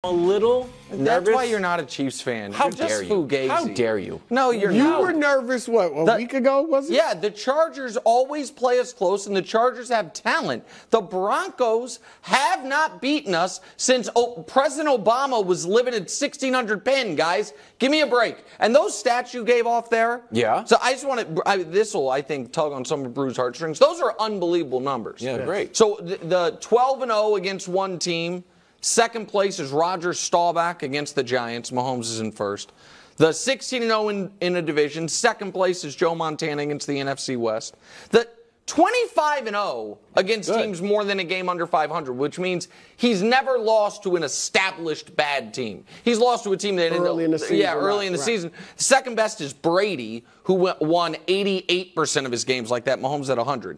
A little nervous. That's why you're not a Chiefs fan. How You're dare just you? fugazi. How dare you? No, you're You not. were nervous, what, a week ago, was it? Yeah, the Chargers always play us close, and the Chargers have talent. The Broncos have not beaten us since President Obama was living at 1600 Penn, guys. Give me a break. And those stats you gave off there. Yeah. So I just want to, this will, I think, tug on some of Bruce's heartstrings. Those are unbelievable numbers. Yeah, great. So the 12-0 against one team. Second place is Roger Staubach against the Giants. Mahomes is in first. The 16-0 in a division. Second place is Joe Montana against the NFC West. The 25-0 against teams more than a game under 500, which means he's never lost to an established bad team. He's lost to a team that early in the season. Yeah, early in the season. Second best is Brady, who won 88% of his games like that. Mahomes at 100.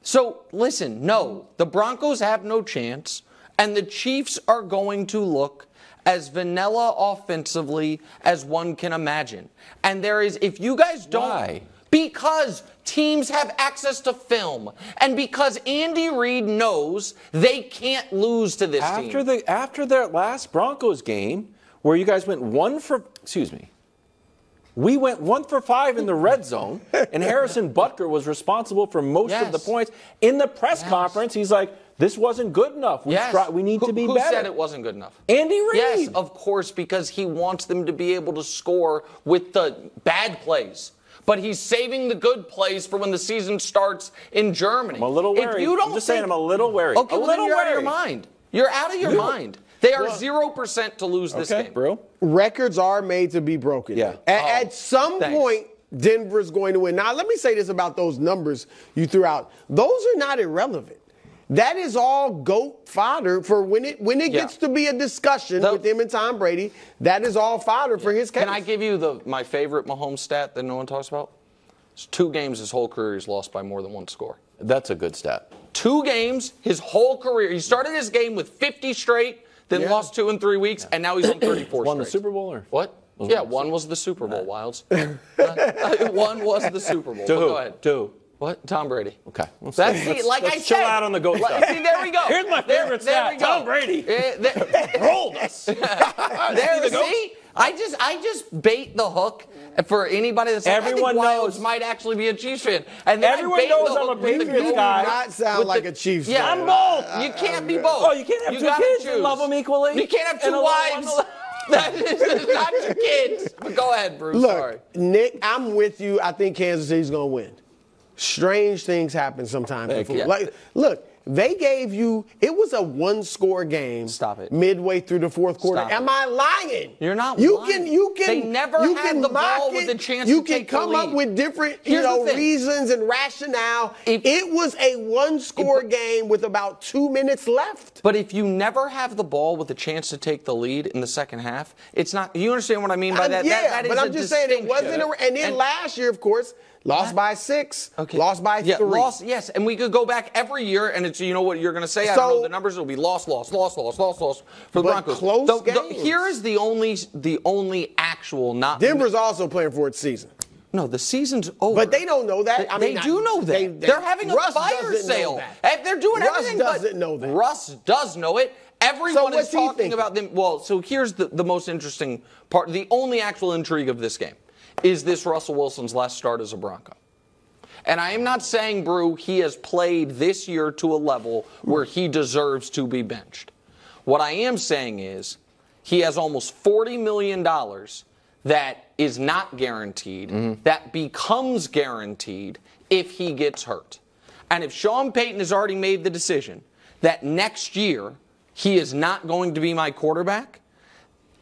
So listen, no, the Broncos have no chance. And the Chiefs are going to look as vanilla offensively as one can imagine. And there is, if you guys don't. Why? Because teams have access to film. And because Andy Reid knows they can't lose to this team. After their last Broncos game, where you guys went we went 1 for 5 in the red zone, and Harrison Butker was responsible for most of the points. In the press conference, he's like, this wasn't good enough. We need to be better. Who said it wasn't good enough? Andy Reid. Yes, of course, because he wants them to be able to score with the bad plays. But he's saving the good plays for when the season starts in Germany. I'm a little wary. I'm just saying I'm a little wary. Okay, well, then you're out of your mind. You're out of your mind. They are 0% to lose this game. Bro. Records are made to be broken. Yeah. At some point, Denver's going to win. Now, let me say this about those numbers you threw out. Those are not irrelevant. That is all GOAT fodder for when it gets to be a discussion with him and Tom Brady. That is all fodder for his case. Can I give you my favorite Mahomes stat that no one talks about? It's 2 games his whole career he's lost by more than 1 score. That's a good stat. 2 games his whole career. He started his game with 50 straight, then lost 2 in 3 weeks, and now he's on 34 Won the straight. Super Bowl or? What? Yeah, 1 was the Super Bowl, Wildes. 1 was the Super Bowl. Go ahead. 2. What? Tom Brady. Okay. Let's chill out on the GOAT stuff. See, there we go. Here's my favorite stat. Tom Brady rolled us. See? I just bait the hook for anybody that's everyone knows might actually be a Chiefs fan. And then everyone knows I'm a Patriots guy. Do not sound like a Chiefs fan. Yeah, I'm both. You can't be both. Oh, you can't have 2 kids and love them equally? You can't have 2 wives. That is not your kids. But go ahead, Bruce. Look, sorry. Nick, I'm with you. I think Kansas City's going to win. Strange things happen sometimes. Look, they gave you, it was a 1-score game. Stop it. Midway through the 4th quarter. Am I lying? You're not lying. They never had the ball with a chance to take the lead. You can come up with different reasons and rationale. It was a 1-score game with about 2 minutes left. But if you never have the ball with a chance to take the lead in the second half, it's not. You understand what I mean by that? Yeah, that is but I'm just saying it wasn't. And then last year, of course, lost by 6. Okay. Lost by 3. Yes, and we could go back every year, and it's, you know what you're going to say? I don't know the numbers. It'll be loss for the Broncos. Close games. Here is the only actual not. Denver's also playing for its season. No, the season's over. But they don't know that. They do know that. They're having a fire sale. They're doing everything. Russ doesn't know that. Russ does know it. Everyone is talking about them. Well, so here's the most interesting part. The only actual intrigue of this game is this Russell Wilson's last start as a Bronco. And I am not saying, Brew, he has played this year to a level where he deserves to be benched. What I am saying is he has almost $40 million that is not guaranteed, that becomes guaranteed if he gets hurt. And if Sean Payton has already made the decision that next year he is not going to be my quarterback,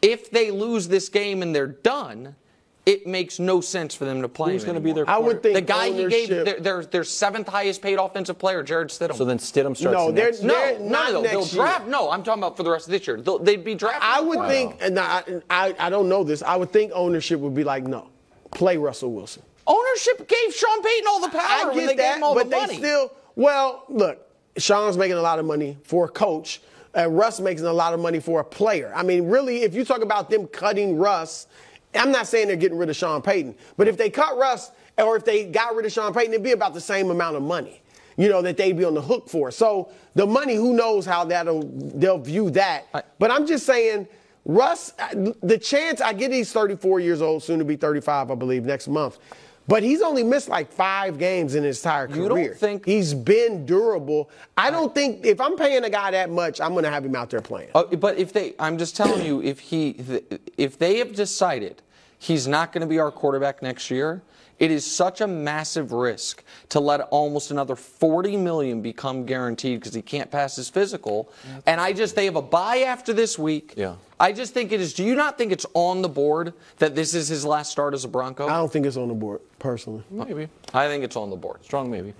if they lose this game and they're done, it makes no sense for them to play. Who's going to be their quarterback? I would think the guy he gave their 7th highest paid offensive player, Jared Stidham. So then Stidham starts next year. They'll draft. No, I'm talking about for the rest of this year. They'd be drafting. I would think, and I don't know this, I would think ownership would be like, no, play Russell Wilson. Ownership gave Sean Payton all the power when they gave him all the money. Look, Sean's making a lot of money for a coach. Russ making a lot of money for a player. I mean, really, if you talk about them cutting Russ, I'm not saying they're getting rid of Sean Payton, but if they cut Russ or if they got rid of Sean Payton, it'd be about the same amount of money. that they'd be on the hook for. So the money, who knows how they'll view that. But I'm just saying, Russ, the chance, I get he's 34 years old, soon to be 35, I believe, next month. But he's only missed like 5 games in his entire career. You don't think he's been durable? I don't think if I'm paying a guy that much, I'm going to have him out there playing. But I'm just telling you, if they have decided he's not going to be our quarterback next year, it is such a massive risk to let almost another $40 million become guaranteed because he can't pass his physical. And they have a bye after this week. Yeah. I just think it is. Do you not think it's on the board that this is his last start as a Bronco? I don't think it's on the board, personally. Maybe. I think it's on the board. Strong maybe.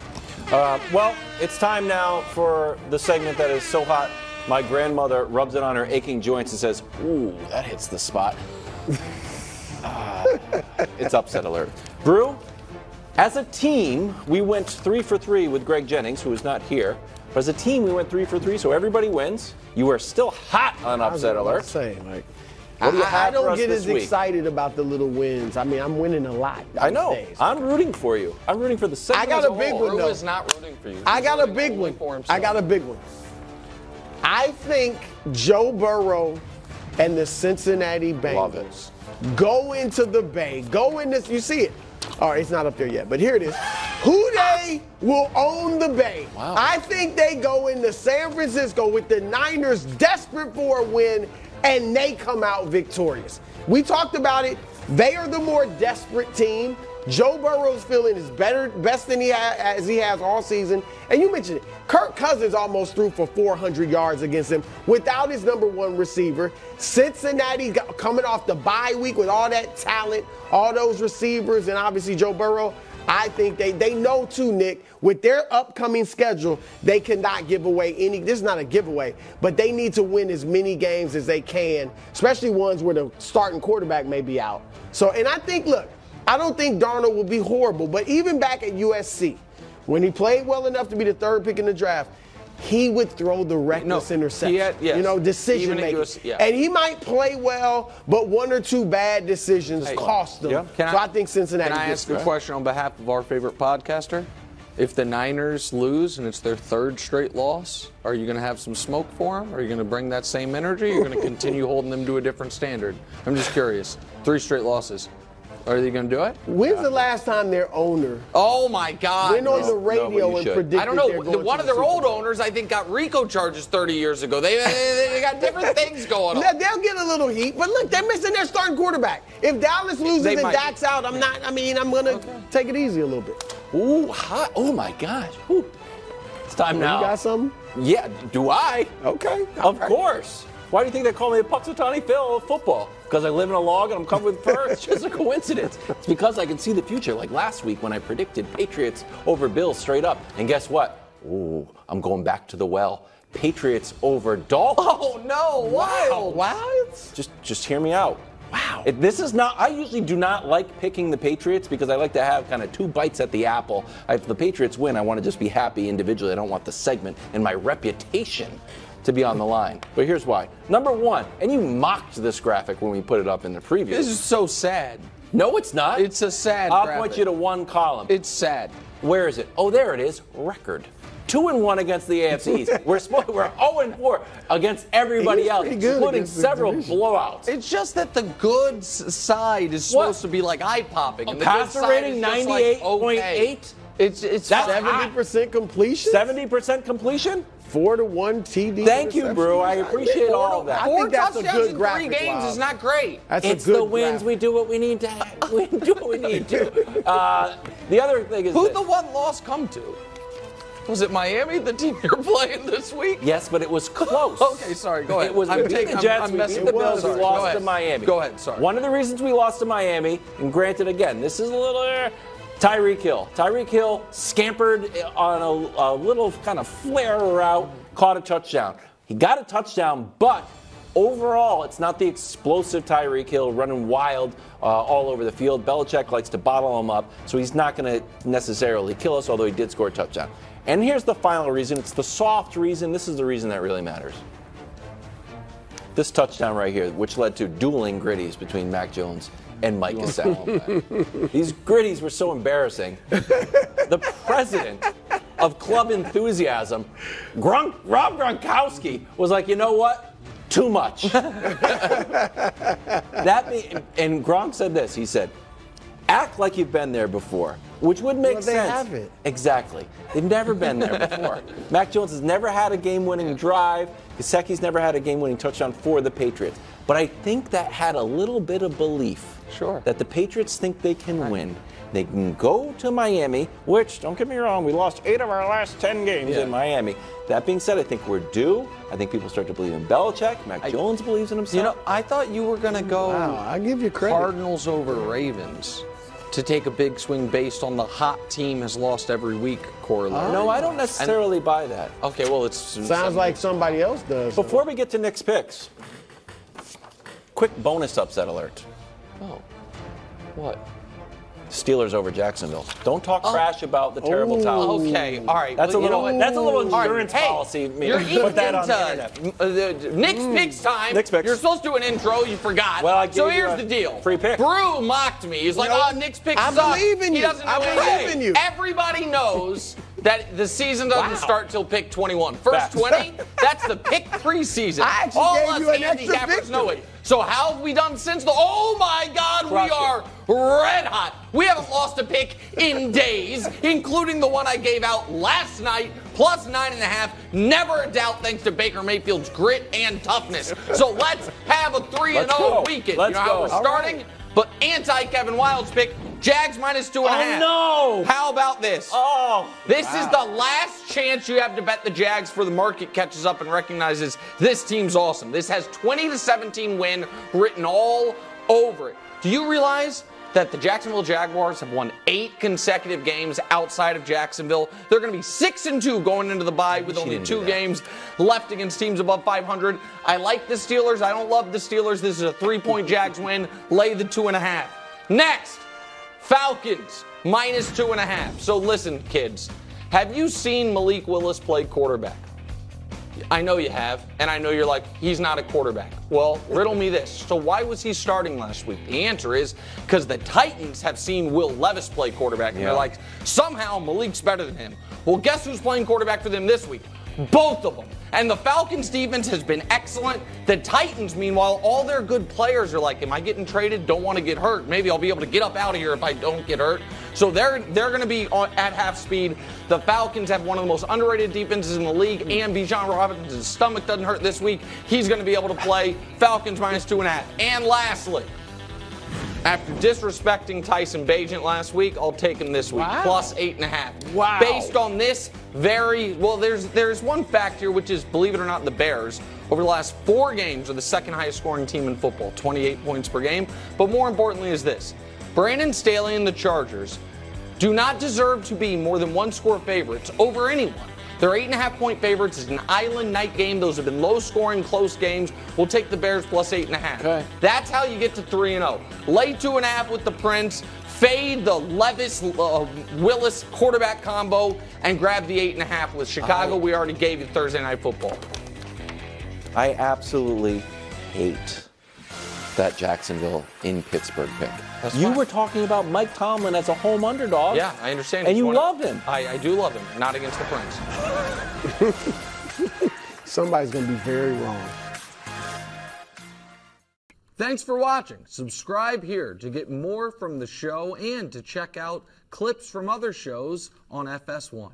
Well, it's time now for the segment that is so hot. My grandmother rubs it on her aching joints and says, "Ooh, that hits the spot." It's upset alert. Brew, as a team, we went 3 for 3 with Greg Jennings, who is not here. But as a team, we went 3 for 3, so everybody wins. You are still hot on upset alert. What do you have I don't for us get this as week? excited about the little wins. I mean, I'm winning a lot. I know. Days. I'm rooting for you. I'm rooting for the segment. I got a big one, Brew though. is not rooting for you. I got a big one. I think Joe Burrow and the Cincinnati Bengals go into the Bay. Go in this. You see it. All right, it's not up there yet, but here it is. Who they will own the Bay. Wow. I think they go into San Francisco with the Niners desperate for a win, and they come out victorious. We talked about it. They are the more desperate team. Joe Burrow's feeling is best than he has all season. And you mentioned it. Kirk Cousins almost threw for 400 yards against him without his number 1 receiver. Cincinnati coming off the bye week with all that talent, all those receivers, and obviously Joe Burrow. I think they know too, Nick, with their upcoming schedule, they cannot give away any. This is not a giveaway, but they need to win as many games as they can, especially ones where the starting quarterback may be out. So, and I think, look, I don't think Darnold will be horrible, but even back at USC, when he played well enough to be the 3rd pick in the draft, he would throw the reckless interception, decision making. And he might play well, but 1 or 2 bad decisions cost them. I think Cincinnati. Can I ask a question on behalf of our favorite podcaster? If the Niners lose and it's their 3rd straight loss, are you going to have some smoke for them? Are you going to bring that same energy? Or are you going to continue holding them to a different standard? I'm just curious. 3 straight losses. Are they going to do it? When's the last time their owner? Oh my God! Went on the radio and predicted. I don't know. One of their old owners, I think, got RICO charges 30 years ago. They got different things going on. Now, they'll get a little heat, but look, they're missing their starting quarterback. If Dallas loses and Dak's out, I'm going to take it easy a little bit. Ooh, hot! Oh my gosh! Ooh. It's time now. You got something? Yeah. Do I? Okay. Of course. Why do you think they call me a Puxatawny Phil of football? Because I live in a log and I'm covered with fur? It's just a coincidence. It's because I can see the future, like last week when I predicted Patriots over Bills straight up. And guess what? Ooh, I'm going back to the well. Patriots over Dolphins. Oh, no. Wild. Just hear me out. Wow. This is not, I usually do not like picking the Patriots because I like to have kind of 2 bites at the apple. If the Patriots win, I want to just be happy individually. I don't want the segment and my reputation to be on the line. But here's why. Number 1, and you mocked this graphic when we put it up in the preview. This is so sad. No, it's not. It's a sad graphic. I'll point you to 1 column. It's sad. Where is it? Oh, there it is. Record. 2-1 against the AFC East. We're 0-4 against everybody else, including several blowouts. It's just that the good side is supposed to be like eye-popping. And the passer rating 98.8. It's 70% completion. 70% completion. 4-1 TD. Thank you, Brew. I appreciate all of that. 4 touchdowns in 3 games is not great. It's the wins. We do what we need to. We do what we need to. The other thing is, who'd the 1 loss come to? Was it Miami, the team you're playing this week? Yes, but it was close. Okay, sorry. Go ahead. It was the Jets. We beat the Bills. We lost to Miami. Go ahead. Sorry. One of the reasons we lost to Miami, and granted, again, this is a little. Tyreek Hill. Tyreek Hill scampered on a little kind of flare route, caught a touchdown. He got a touchdown, but overall, it's not the explosive Tyreek Hill running wild all over the field. Belichick likes to bottle him up, so he's not going to necessarily kill us, although he did score a touchdown. And here's the final reason. It's the soft reason. This is the reason that really matters. This touchdown right here, which led to dueling gritties between Mac Jones and Mike Gesell. These gritties were so embarrassing. The president of club enthusiasm, Rob Gronkowski was like, you know what? Too much. And Gronk said this. He said, act like you've been there before, which would make sense. They haven't. Exactly. They've never been there before. Mac Jones has never had a game-winning drive. Gesicki's never had a game-winning touchdown for the Patriots. But I think that had a little bit of belief that the Patriots think they can win. They can go to Miami, which, don't get me wrong, we lost 8 of our last 10 games in Miami. That being said, I think we're due. I think people start to believe in Belichick. Mac Jones believes in himself. You know, I thought you were going to go I give you credit. Cardinals over Ravens to take a big swing based on the hot team has lost every week correlation. No, I don't necessarily buy that. Okay, well, sounds like somebody else does. Before we get to Nick's picks, quick bonus upset alert. Oh, what? Steelers over Jacksonville. Don't talk trash about the terrible talent. Okay, all right. That's a little insurance hey, policy. You're Put that on the internet. Nick's picks time. Nick's picks. You're supposed to do an intro. You forgot. Well, I gave so you here's a the deal. Free pick. Brew mocked me. He's like, Nick's picks I suck. believe in you. He doesn't know I believe in you. Everybody knows that the season doesn't start till pick 21. First 20, that's the pick preseason. I actually All gave us you an extra handicappers know victory. it. So how have we done since the? Oh my God, we are red hot. We haven't lost a pick in days, including the one I gave out last night, plus 9.5. Never a doubt, thanks to Baker Mayfield's grit and toughness. So let's have a 3-0 weekend. Let's you know how we're starting? Right. But anti-Kevin Wildes pick, Jags minus 2.5. Oh no! How about this? This is the last chance you have to bet the Jags before the market catches up and recognizes this team's awesome. This has 20-17 win written all over it. Do you realize that the Jacksonville Jaguars have won 8 consecutive games outside of Jacksonville? They're going to be 6-2 going into the bye with only 2 games left against teams above 500. I like the Steelers. I don't love the Steelers. This is a 3-point Jags win. Lay the 2.5. Next, Falcons minus 2.5. So listen, kids, have you seen Malik Willis play quarterback? I know you have, and I know you're like, he's not a quarterback. Well, riddle me this. So why was he starting last week? The answer is because the Titans have seen Will Levis play quarterback, and they're like, somehow Malik's better than him. Well, guess who's playing quarterback for them this week? Both of them. And the Falcons' defense has been excellent. The Titans, meanwhile, all their good players are like, am I getting traded? Don't want to get hurt. Maybe I'll be able to get up out of here if I don't get hurt. So they're going to be at half speed. The Falcons have one of the most underrated defenses in the league, and Bijan Robinson's stomach doesn't hurt this week. He's going to be able to play. Falcons minus 2.5. And lastly, after disrespecting Tyson Bagent last week, I'll take him this week, plus 8.5. Wow. Based on this there's one fact here, which is, believe it or not, the Bears, over the last 4 games, are the second highest scoring team in football, 28 points per game. But more importantly is this. Brandon Staley and the Chargers do not deserve to be more than 1-score favorites over anyone. They're 8.5-point favorites. It's an island night game. Those have been low-scoring, close games. We'll take the Bears plus 8.5. Okay. That's how you get to 3-0. Lay 2.5 with the Prince. Fade the Levis-Willis quarterback combo and grab the 8.5 with Chicago. We already gave you Thursday Night Football. I absolutely hate that Jacksonville in Pittsburgh pick. You were talking about Mike Tomlin as a home underdog. Yeah, I understand. And you loved him. I do love him. Not against the Prince. Somebody's going to be very wrong. Thanks for watching. Subscribe here to get more from the show and to check out clips from other shows on FS1.